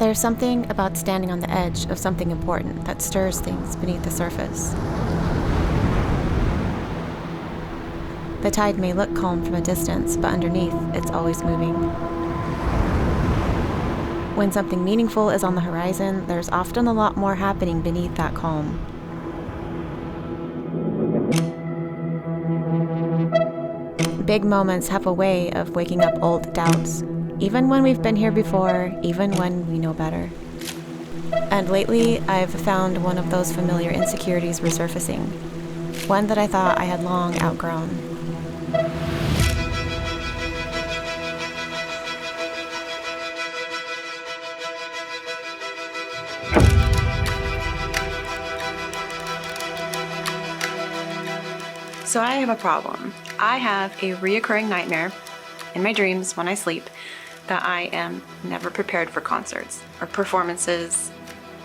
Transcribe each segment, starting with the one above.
There's something about standing on the edge of something important that stirs things beneath the surface. The tide may look calm from a distance, but underneath, it's always moving. When something meaningful is on the horizon, there's often a lot more happening beneath that calm. Big moments have a way of waking up old doubts, even when we've been here before, even when we know better. And lately, I've found one of those familiar insecurities resurfacing, one that I thought I had long outgrown. So I have a problem. I have a reoccurring nightmare in my dreams when I sleep that I am never prepared for concerts or performances,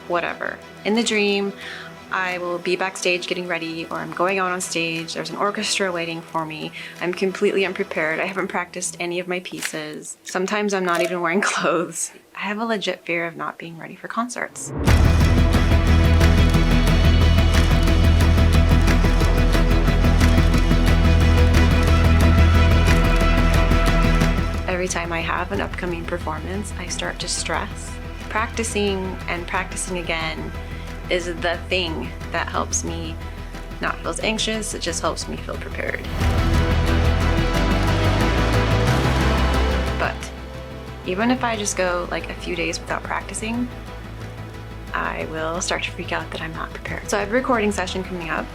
whatever. In the dream, I will be backstage getting ready, or I'm going out on stage, there's an orchestra waiting for me. I'm completely unprepared. I haven't practiced any of my pieces. Sometimes I'm not even wearing clothes. I have a legit fear of not being ready for concerts. Every time I have an upcoming performance, I start to stress. Practicing and practicing again is the thing that helps me not feel as anxious. It just helps me feel prepared. But even if I just go like a few days without practicing, I will start to freak out that I'm not prepared. So I have a recording session coming up.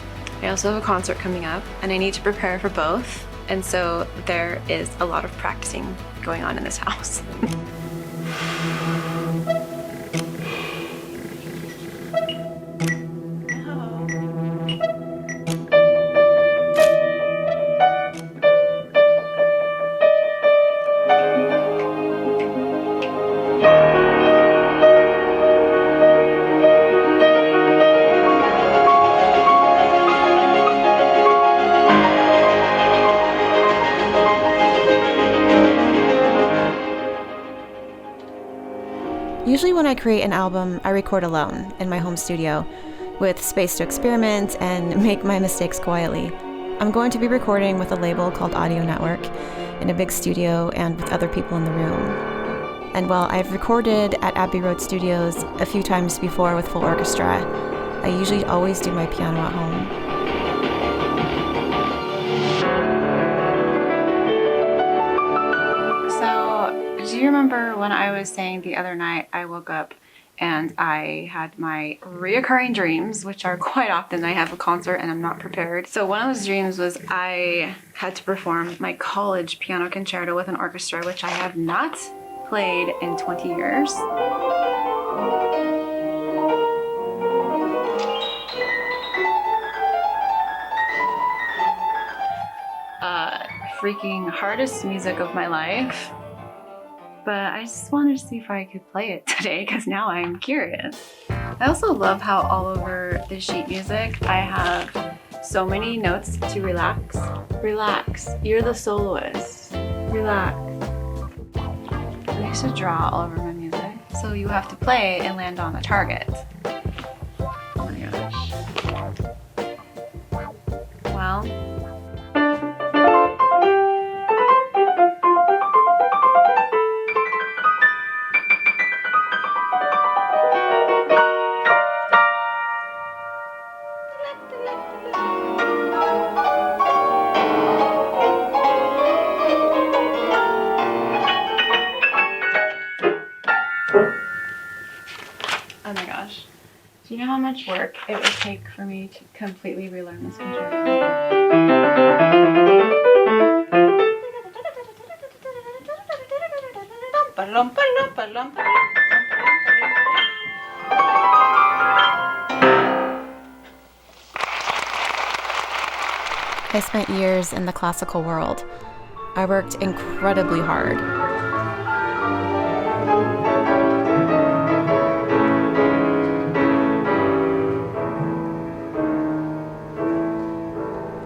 I also have a concert coming up, and I need to prepare for both. And so there is a lot of practicing going on in this house. Usually when I create an album, I record alone in my home studio, with space to experiment and make my mistakes quietly. I'm going to be recording with a label called Audio Network in a big studio and with other people in the room. And while I've recorded at Abbey Road Studios a few times before with full orchestra, I usually always do my piano at home. Do you remember when I was saying the other night I woke up and I had my reoccurring dreams, which are quite often I have a concert and I'm not prepared. So one of those dreams was I had to perform my college piano concerto with an orchestra, which I have not played in 20 years. Freaking hardest music of my life. But I just wanted to see if I could play it today because now I'm curious. I also love how all over the sheet music I have so many notes to relax. Relax, you're the soloist. Relax. I used to draw all over my music. So you have to play and land on a target. Oh my gosh. Well, oh my gosh. Do you know how much work it would take for me to completely relearn this concerto? I spent years in the classical world. I worked incredibly hard.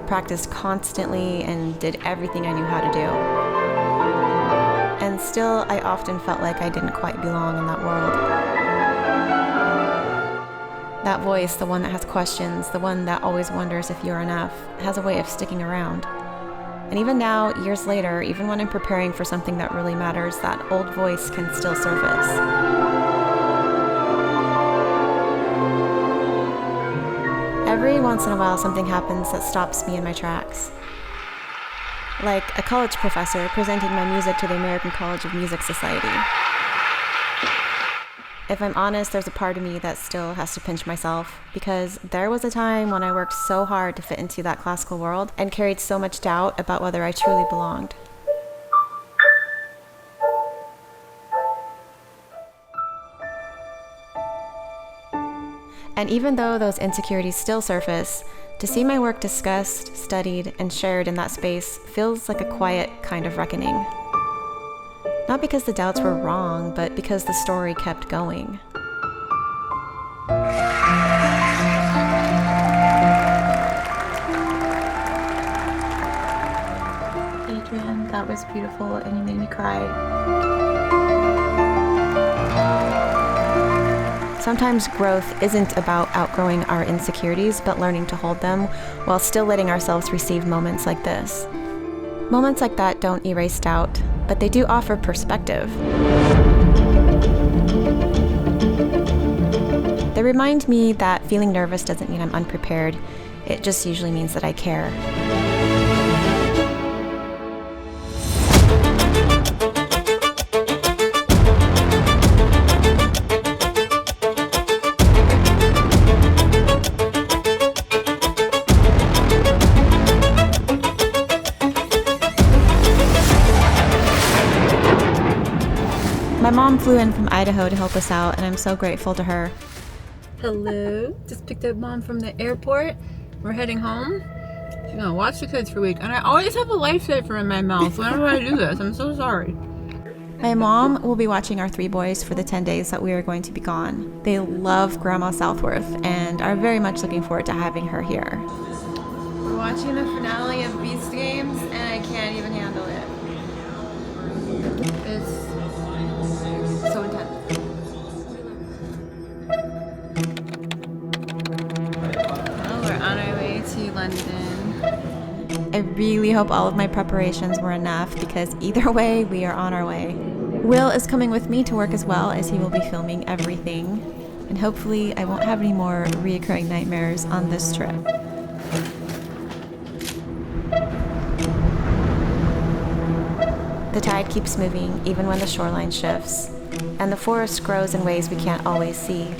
Practiced constantly and did everything I knew how to do. and still I often felt like I didn't quite belong in that world. That voice, the one that has questions, the one that always wonders if you're enough, has a way of sticking around. And even now, years later, even when I'm preparing for something that really matters, that old voice can still surface. Every once in a while, something happens that stops me in my tracks. Like a college professor presenting my music to the American College of Music Society. If I'm honest, there's a part of me that still has to pinch myself, because there was a time when I worked so hard to fit into that classical world and carried so much doubt about whether I truly belonged. And even though those insecurities still surface, to see my work discussed, studied, and shared in that space feels like a quiet kind of reckoning. Not because the doubts were wrong, but because the story kept going. Adrian, that was beautiful and you made me cry. Sometimes growth isn't about outgrowing our insecurities, but learning to hold them while still letting ourselves receive moments like this. Moments like that don't erase doubt, but they do offer perspective. They remind me that feeling nervous doesn't mean I'm unprepared. It just usually means that I care. My mom flew in from Idaho to help us out, and I'm so grateful to her. Hello, just picked up Mom from the airport. We're heading home. She's gonna watch the kids for a week, and I always have a lifesaver in my mouth whenever I do this. I'm so sorry. My mom will be watching our 3 boys for the 10 days that we are going to be gone. They love Grandma Southworth and are very much looking forward to having her here. We're watching the finale of Beast Games, and I can't even handle it. It's so intense. Well, we're on our way to London. I really hope all of my preparations were enough, because either way, we are on our way. Will is coming with me to work as well, as he will be filming everything. And hopefully I won't have any more reoccurring nightmares on this trip. The tide keeps moving even when the shoreline shifts, and the forest grows in ways we can't always see.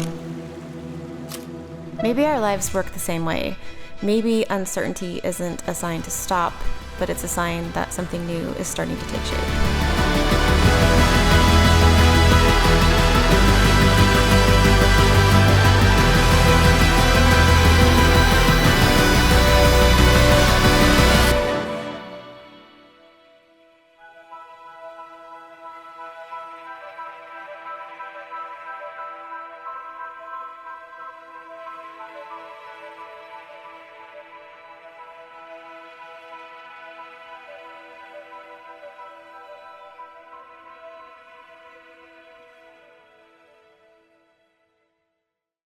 Maybe our lives work the same way. Maybe uncertainty isn't a sign to stop, but it's a sign that something new is starting to take shape.